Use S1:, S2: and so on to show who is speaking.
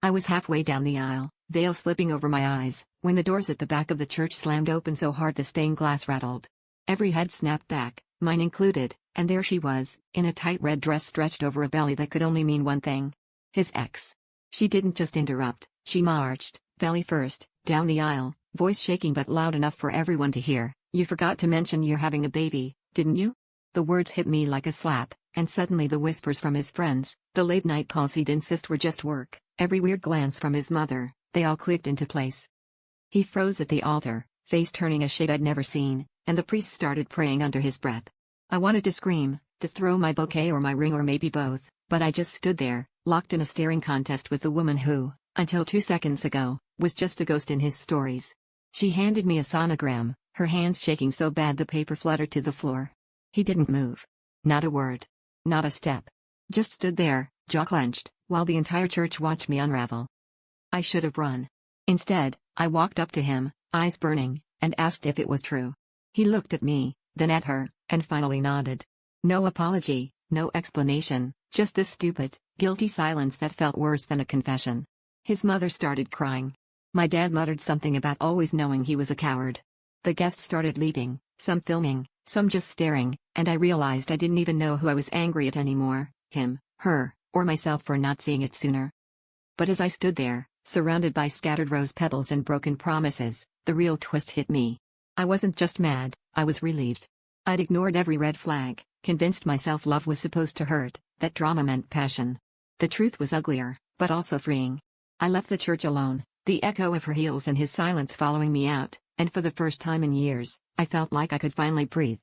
S1: I was halfway down the aisle, veil slipping over my eyes, when the doors at the back of the church slammed open so hard the stained glass rattled. Every head snapped back, mine included, and there she was, in a tight red dress stretched over a belly that could only mean one thing. His ex. She didn't just interrupt, she marched, belly first, down the aisle, voice shaking but loud enough for everyone to hear. "You forgot to mention you're having a baby, didn't you?" The words hit me like a slap, and suddenly the whispers from his friends, the late-night calls he'd insist were just work, every weird glance from his mother, they all clicked into place. He froze at the altar, face turning a shade I'd never seen, and the priest started praying under his breath. I wanted to scream, to throw my bouquet or my ring or maybe both, but I just stood there, locked in a staring contest with the woman who, until 2 seconds ago, was just a ghost in his stories. She handed me a sonogram, her hands shaking so bad the paper fluttered to the floor. He didn't move. Not a word. Not a step. Just stood there, jaw clenched, while the entire church watched me unravel. I should have run. Instead, I walked up to him, eyes burning, and asked if it was true. He looked at me, then at her, and finally nodded. No apology, no explanation, just this stupid, guilty silence that felt worse than a confession. His mother started crying. My dad muttered something about always knowing he was a coward. The guests started leaving, some filming, some just staring, and I realized I didn't even know who I was angry at anymore, him, her, or myself for not seeing it sooner. But as I stood there, surrounded by scattered rose petals and broken promises, the real twist hit me. I wasn't just mad, I was relieved. I'd ignored every red flag, convinced myself love was supposed to hurt, that drama meant passion. The truth was uglier, but also freeing. I left the church alone, the echo of her heels and his silence following me out, and for the first time in years, I felt like I could finally breathe.